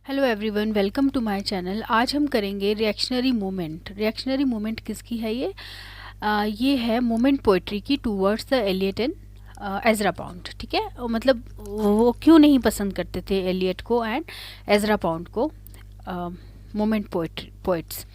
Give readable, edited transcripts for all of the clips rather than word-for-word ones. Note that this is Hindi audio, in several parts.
Hello everyone, welcome to my channel. आज हम करेंगे रिएक्शनरी मूवमेंट। रिएक्शनरी मूवमेंट किसकी है ये है मूवमेंट पोइट्री की towards the Eliot and Ezra Pound. ठीक है, मतलब वो क्यों नहीं पसंद करते थे एलियट को एंड एजरा पाउंड को, मूवमेंट पोइट्स।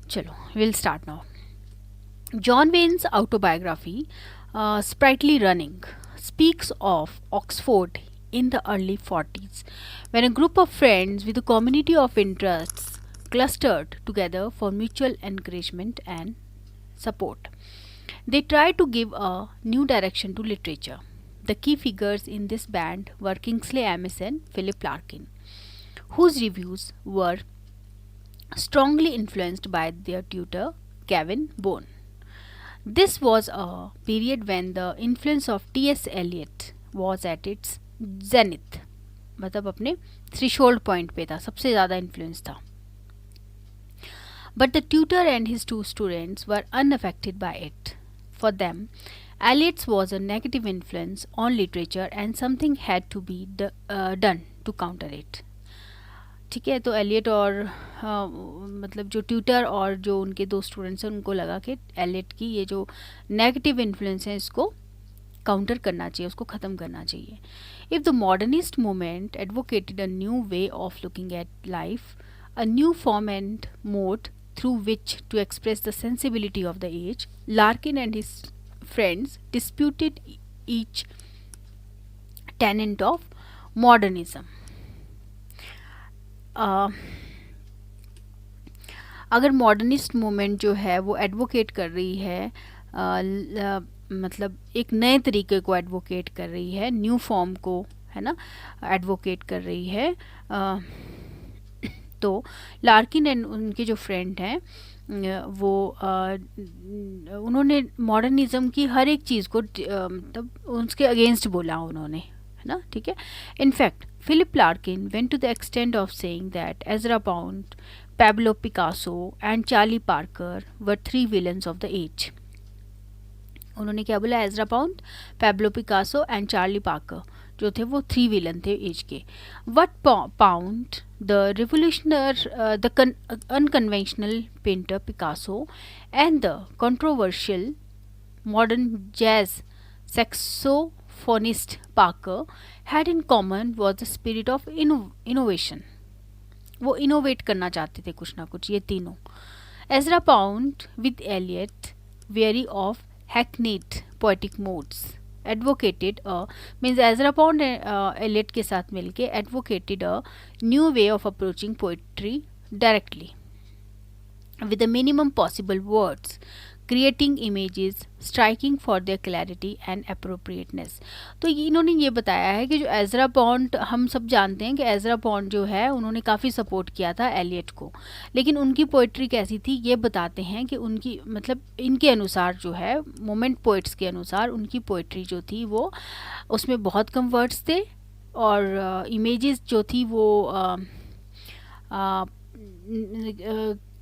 चलो will start now. John veins autobiography, Sprightly Running, speaks of Oxford in the early 40s, when a group of friends with a community of interests clustered together for mutual encouragement and support. They tried to give a new direction to literature. The key figures in this band were Kingsley Amis and Philip Larkin, whose reviews were strongly influenced by their tutor Kevin Bone. This was a period when the influence of T.S. Eliot was at its zenith, मतलब अपने थ्रेशोल्ड पॉइंट पे था, सबसे ज़्यादा इन्फ्लुएंस था. But the tutor and his two students were unaffected by it. For them, Eliot's was a negative influence on literature and something had to be done to counter it. ठीक है, तो एलियट और मतलब जो ट्यूटर और जो उनके दो स्टूडेंट्स हैं उनको लगा कि एलियट की ये जो नेगेटिव इन्फ्लुएंस है इसको काउंटर करना चाहिए, उसको ख़त्म करना चाहिए. If the modernist movement advocated a new way of looking at life, a new form and mode through which to express the sensibility of the age, Larkin and his friends disputed each tenet of modernism. अगर मॉडर्निस्ट मूवमेंट जो है वो एडवोकेट कर रही है, मतलब एक नए तरीके को एडवोकेट कर रही है, न्यू फॉर्म को, है ना, एडवोकेट कर रही है, तो लार्किन एंड उनके जो फ्रेंड हैं वो उन्होंने मॉडर्निज्म की हर एक चीज़ को मतलब उसके अगेंस्ट बोला उन्होंने, है ना. ठीक है. In fact Philip Larkin went to the extent of saying that Ezra Pound, Pablo Picasso and Charlie Parker were three villains of the age. उन्होंने क्या बोला? Ezra Pound, Pablo Picasso and Charlie Parker जो थे वो थ्री विलन थे एज के. What Pound, the revolutionary, the unconventional painter Picasso and the controversial modern jazz saxophonist Parker had in common was the spirit of innovation. वो इनोवेट करना चाहते थे कुछ ना कुछ, ये तीनों. Ezra Pound with Eliot, weary of hackneyed poetic modes, advocated a means Ezra Pound Eliot के साथ मिलके advocated a new way of approaching poetry directly with the minimum possible words, creating images striking for their clarity and appropriateness. तो इन्होंने ये बताया है कि जो एजरा पॉन्ड, हम सब जानते हैं कि एजरा पॉन्ड जो है उन्होंने काफ़ी सपोर्ट किया था एलियट को, लेकिन उनकी पोइट्री कैसी थी ये बताते हैं कि उनकी मतलब इनके अनुसार जो है, मोमेंट पोइट्स के अनुसार उनकी पोइट्री जो थी वो उसमें बहुत कम वर्ड्स थे और इमेजेस जो थी वो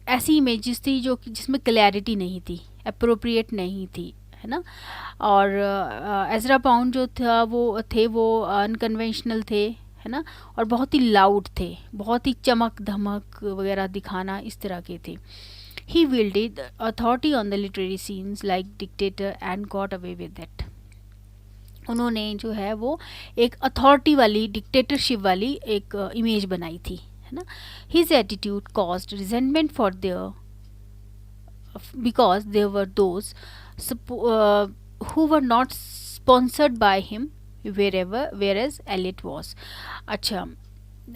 ऐसी इमेजेस थी जो कि जिसमें क्लैरिटी नहीं थी, अप्रोप्रिएट नहीं थी, है ना. और एजरा पाउंड जो था वो अनकन्वेंशनल थे, है ना, और बहुत ही लाउड थे, बहुत ही चमक धमक वगैरह दिखाना इस तरह के थे. ही wielded authority on the literary scenes like dictator and got away with it. उन्होंने जो है वो एक अथॉरिटी वाली, डिक्टेटरशिप वाली एक इमेज बनाई थी, है ना. His attitude caused resentment for their because there were those who were not sponsored by him whereas Eliot was. अच्छा,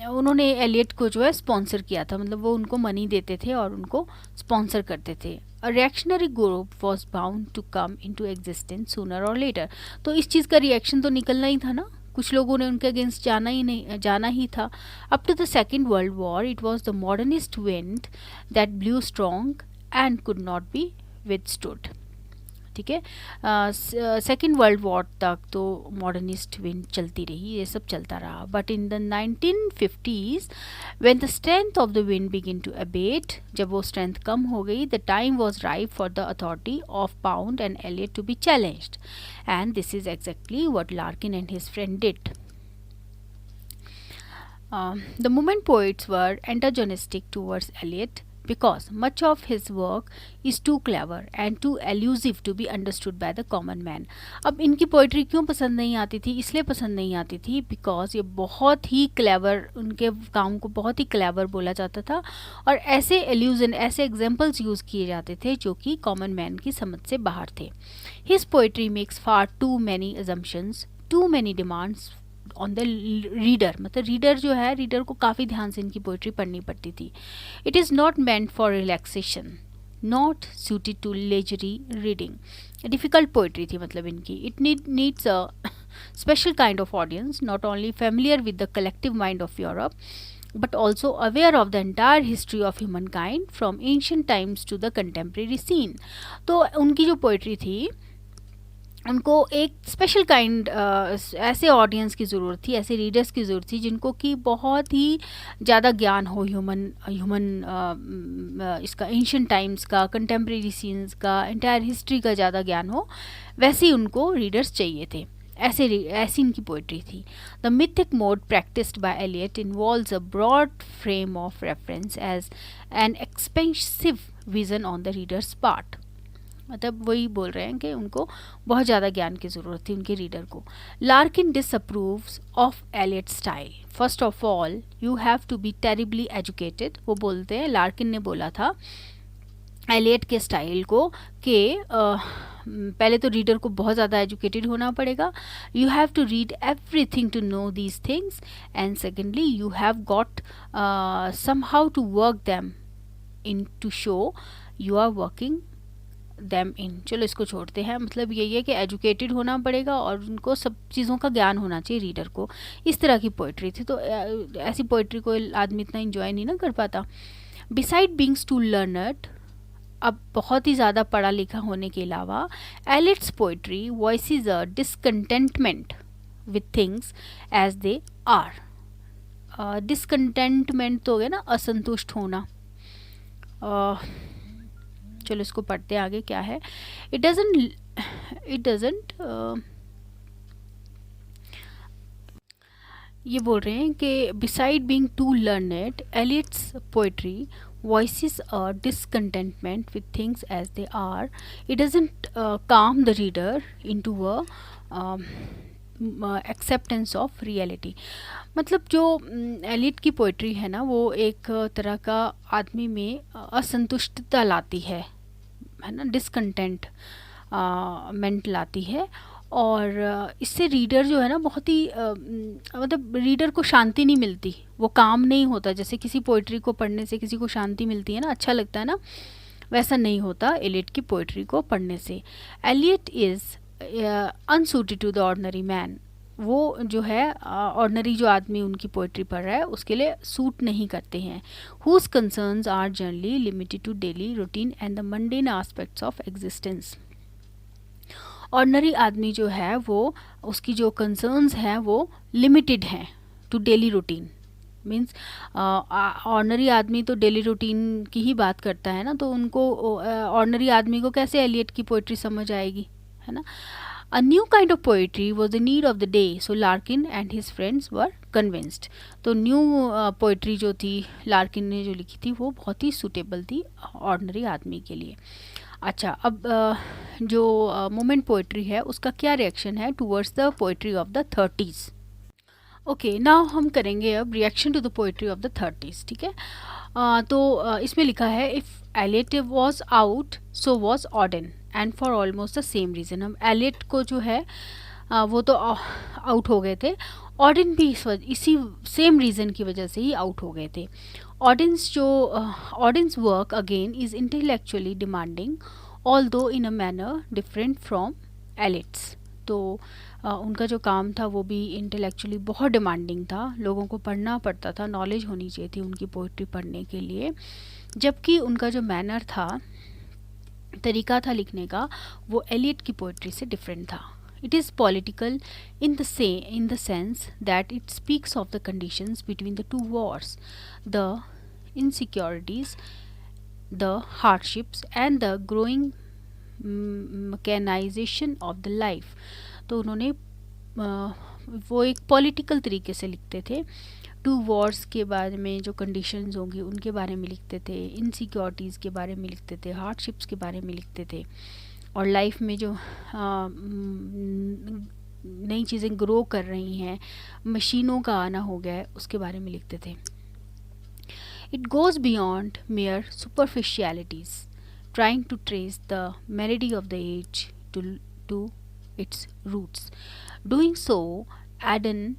उन्होंने एलियट को जो है स्पॉन्सर किया था, मतलब वो उनको मनी देते थे और उनको स्पॉन्सर करते थे. A reactionary group was bound to come into existence sooner और लेटर. तो इस चीज़ का रिएक्शन तो निकलना ही था ना, कुछ लोगों ने उनके अगेंस्ट जाना ही था. Up to the second world war it was the modernist wind that blew strong and could not be withstood. ठीक है. सेकेंड वर्ल्ड वॉर तक तो मॉडर्निस्ट विंड चलती रही, ये सब चलता रहा. But in the 1950s when the strength of the wind begin to abate, जब वो स्ट्रेंथ कम हो गई, the time was ripe for the authority of Pound and Eliot to be challenged, and this is exactly what Larkin and his friend did. The moment poets were antagonistic towards Eliot because much of his work is too clever and too elusive to be understood by the common man. अब इनकी पोइट्री क्यों पसंद नहीं आती थी? इसलिए पसंद नहीं आती थी बिकॉज ये बहुत ही क्लेवर, उनके काम को बहुत ही क्लेवर बोला जाता था और ऐसे एल्यूजन, ऐसे एग्जाम्पल्स यूज़ किए जाते थे जो कि कॉमन मैन की समझ से बाहर थे. His poetry makes far too many assumptions, too many demands on the reader. मतलब रीडर जो है, रीडर को काफ़ी ध्यान से इनकी पोइट्री पढ़नी पड़ती थी. It is not meant for relaxation, not suited to leisurely reading. Difficult poetry थी मतलब इनकी. It needs a special kind of audience, not only familiar with the collective mind of Europe but also aware of the entire history of humankind from ancient times to the contemporary scene. तो उनकी जो पोइट्री थी उनको एक स्पेशल काइंड ऐसे ऑडियंस की ज़रूरत थी, ऐसे रीडर्स की ज़रूरत थी जिनको कि बहुत ही ज़्यादा ज्ञान हो ह्यूमन इसका, एंशिएंट टाइम्स का, कंटेम्प्रेरी सीन्स का, एंटायर हिस्ट्री का ज़्यादा ज्ञान हो. वैसे ही उनको रीडर्स चाहिए थे. ऐसी इनकी पोइट्री थी. The mythic mode practised by Eliot involves a broad frame of reference as an expensive vision on the reader's part. मतलब वही बोल रहे हैं कि उनको बहुत ज़्यादा ज्ञान की ज़रूरत थी उनके रीडर को. Larkin disapproves of Eliot style. First of all you have to be terribly educated. वो बोलते हैं, लार्किन ने बोला था एलियट के स्टाइल को कि पहले तो रीडर को बहुत ज़्यादा एजुकेटेड होना पड़ेगा. You have to read everything to know these things and secondly you have got somehow to work them in to show you are working them in. चलो इसको छोड़ते हैं. मतलब यही है कि एजुकेटेड होना पड़ेगा और उनको सब चीज़ों का ज्ञान होना चाहिए रीडर को. इस तरह की पोइट्री थी. तो ऐसी पोइट्री को आदमी इतना इंजॉय नहीं ना कर पाता. बिसाइड बीइंग्स टू लर्नड, अब बहुत ही ज़्यादा पढ़ा लिखा होने के अलावा, Eliot's poetry voices a discontentment with things as they are. Discontentment तो हो गया ना, असंतुष्ट होना. चलो इसको पढ़ते आगे क्या है. इट डजंट ये बोल रहे हैं कि besides being too learned, Eliot's poetry voices a discontentment with things as they are. It doesn't calm the reader into a acceptance of reality. मतलब जो एलियट की पोइट्री है ना, वो एक तरह का आदमी में असंतुष्टता लाती है ना, डिसकंटेंट मेंट लाती है. और इससे रीडर जो है ना बहुत ही मतलब रीडर को शांति नहीं मिलती, वो काम नहीं होता. जैसे किसी पोइट्री को पढ़ने से किसी को शांति मिलती है ना, अच्छा लगता है ना, वैसा नहीं होता एलियट की पोइट्री को पढ़ने से. Eliot is unsuited to the ordinary man. वो जो है ऑर्डिनरी जो आदमी उनकी पोइट्री पढ़ रहा है उसके लिए सूट नहीं करते हैं. Whose concerns are generally limited to daily routine and the mundane aspects of existence. Ordinary आदमी जो है वो, उसकी जो कंसर्न्स हैं वो लिमिटेड हैं to daily routine. Means ordinary आदमी तो डेली रूटीन की ही बात करता है ना, तो उनको ऑर्डिनरी आदमी को कैसे एलियट की पोइट्री समझ आएगी, है ना. A new kind of poetry was the need of the day, so Larkin and his friends were convinced. तो न्यू पोइट्री जो थी लार्किन ने जो लिखी थी वो बहुत ही सूटेबल थी ऑर्डिनरी आदमी के लिए. अच्छा, अब जो मोमेंट पोइट्री है उसका क्या रिएक्शन है towards the poetry of the 30s. Okay, now हम करेंगे अब reaction to the poetry of the 30s. ठीक है. तो इसमें लिखा है if Eliot was out so was Auden and for almost the same reason. हम एलियट को जो है वो तो आउट हो गए थे, ऑडेन भी इसी सेम रीज़न की वजह से ही आउट हो गए थे. Audience work again is intellectually demanding although in a manner different from elites. तो उनका जो काम था वो भी इंटेलेक्चुअली बहुत डिमांडिंग था. लोगों को पढ़ना पड़ता था, नॉलेज होनी चाहिए थी उनकी पोइट्री पढ़ने के लिए. जबकि उनका जो मैनर था, तरीका था लिखने का, वो एलियट की पोइट्री से डिफरेंट था. It is political in the sense that it speaks of the conditions between the two wars, the insecurities, the hardships and the growing mechanization of the life. तो उन्होंने वो एक पॉलिटिकल तरीके से लिखते थे. टू वॉर्स के बारे में जो कंडीशंस होंगी उनके बारे में लिखते थे, इनसिक्योरिटीज़ के बारे में लिखते थे, हार्डशिप्स के बारे में लिखते थे, और लाइफ में जो नई चीज़ें ग्रो कर रही हैं, मशीनों का आना हो गया है, उसके बारे में लिखते थे. It goes beyond mere superficialities, trying to trace the melody of the age to its roots. Doing so, Aden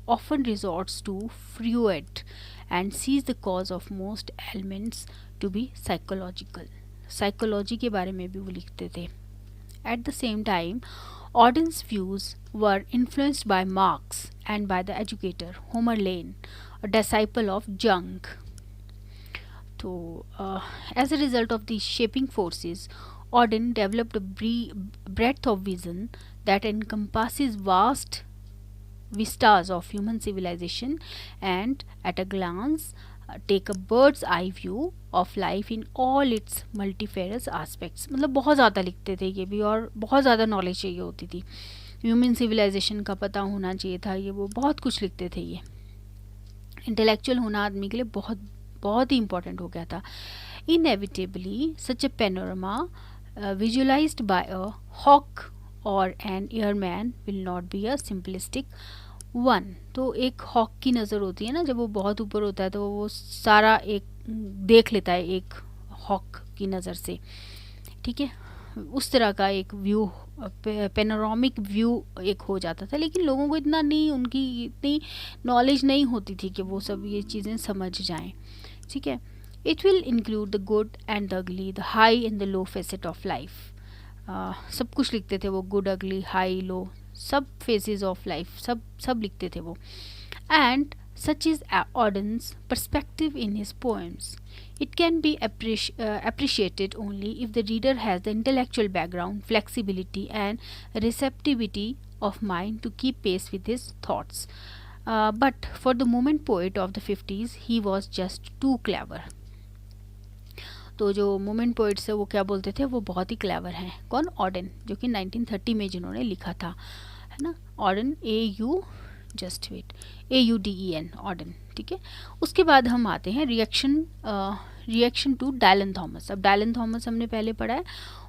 often resorts to Freud and sees the cause of most ailments to be psychological. Psychology के बारे में भी वो लिखते थे. At the same time, Auden's views were influenced by Marx and by the educator Homer Lane, a disciple of Jung. So, as a result of these shaping forces, Auden developed a breadth of vision that encompasses vast vistas of human civilization and, at a glance, take a bird's eye view of life in all its multifarious aspects. मतलब बहुत ज़्यादा लिखते थे ये भी, और बहुत ज़्यादा नॉलेज चाहिए होती थी, ह्यूमन सिविलाइजेशन का पता होना चाहिए था, ये वो बहुत कुछ लिखते थे. ये इंटेलेक्चुअल होना आदमी के लिए बहुत बहुत ही इम्पोर्टेंट हो गया था. Inevitably such a panorama visualised by a hawk or an airman will not be a simplistic one. तो एक हॉक की नज़र होती है ना, जब वो बहुत ऊपर होता है तो वो सारा एक देख लेता है एक हॉक की नज़र से, ठीक है, उस तरह का एक व्यू, पेनोरामिक व्यू एक हो जाता था. लेकिन लोगों को इतना नहीं, उनकी इतनी नॉलेज नहीं होती थी कि वो सब ये चीज़ें समझ जाएं, ठीक है. It will include the good and the ugly, the high and the low facet of life. सब कुछ लिखते थे वो, गुड, अगली, हाई, लो, सब फेजेस ऑफ लाइफ, सब लिखते थे वो. And such is Auden's perspective in his poems. It can be appreciated only if the reader has the intellectual background, flexibility and receptivity of mind to keep pace with his thoughts. But for the moment poet of the 50s, he was just too clever. तो जो मोमेंट पोइट्स है वो क्या बोलते थे, वो बहुत ही क्लेवर हैं. कौन? ऑडेन, जो कि 1930 में जिन्होंने लिखा था, है ना. ऑडेन, AUDEN, ऑडेन, ठीक है. उसके बाद हम आते हैं रिएक्शन टू डायलन थॉमस. अब डायलन थॉमस हमने पहले पढ़ा है,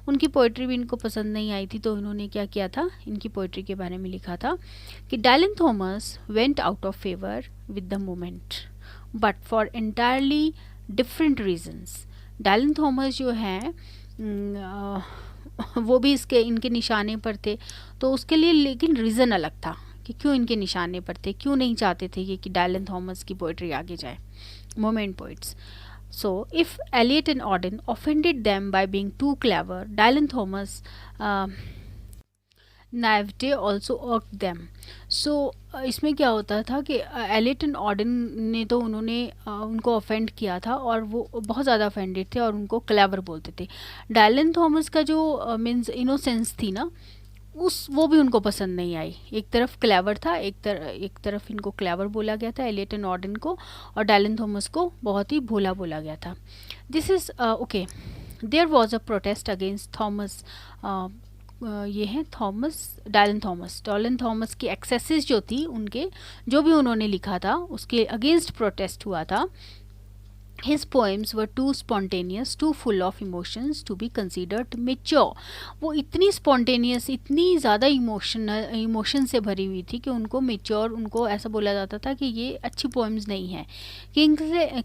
उनकी पोइट्री भी इनको पसंद नहीं आई थी, तो इन्होंने क्या किया था, इनकी पोइट्री के बारे में लिखा था कि Dylan Thomas went out of favour with the moment but for entirely different reasons. Dylan Thomas जो हैं वो भी इनके निशाने पर थे, तो उसके लिए लेकिन रीज़न अलग था कि क्यों इनके निशाने पर थे, क्यों नहीं चाहते थे कि डायलन थॉमस की पोइट्री आगे जाए, moment poets. So, if Eliot and Auden offended them by being too clever, Dylan Thomas' naivete also irked them. So, इसमें क्या होता था कि एलियट एंड ऑडेन ने तो उनको ऑफेंड किया था, और वो बहुत ज़्यादा ऑफेंडेड थे और उनको क्लेवर बोलते थे. डायलन थॉमस का जो मीन्स इनोसेंस थी ना, वो भी उनको पसंद नहीं आई. एक तरफ क्लेवर था, एक तरफ इनको क्लेवर बोला गया था, एलियट एंड ऑडेन को, और डायलन थॉमस को बहुत ही भोला बोला गया था. This is okay. There was a protest against Thomas. ये हैं डायलन थॉमस की एक्सेसेस जो थी, उनके जो भी उन्होंने लिखा था उसके अगेंस्ट प्रोटेस्ट हुआ था. His poems were too spontaneous, too full of emotions to be considered mature. वो इतनी spontaneous, इतनी ज़्यादा इमोशन से भरी हुई थी कि उनको मेच्योर, उनको ऐसा बोला जाता था कि ये अच्छी poems नहीं हैं.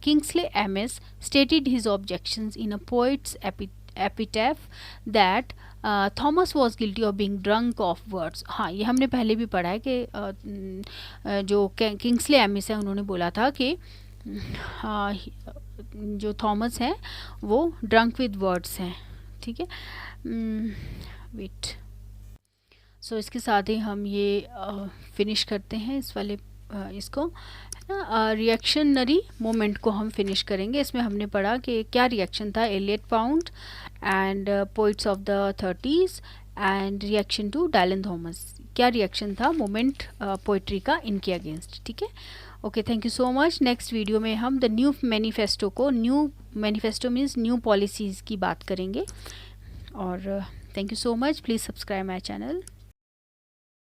Kingsley Amis stated his objections in a poet's epitaph that Thomas was guilty of being drunk of words. हाँ, ये हमने पहले भी पढ़ा है कि जो किंग्सले एमिस है उन्होंने बोला था कि जो थॉमस हैं वो ड्रंक विद वर्ड्स हैं, ठीक है. वेट. सो इसके साथ ही हम ये फिनिश करते हैं इस वाले इसको, है ना. रिएक्शनरी मोमेंट को हम फिनिश करेंगे. इसमें हमने पढ़ा कि क्या रिएक्शन था Eliot Pound and poets of the 30s and reaction to Dylan Thomas. क्या रिएक्शन था मोमेंट पोइट्री का इनके अगेंस्ट, ठीक है. Okay, thank you so much. Next video में हम the new manifesto means new policies की बात करेंगे. और thank you so much. Please subscribe my channel.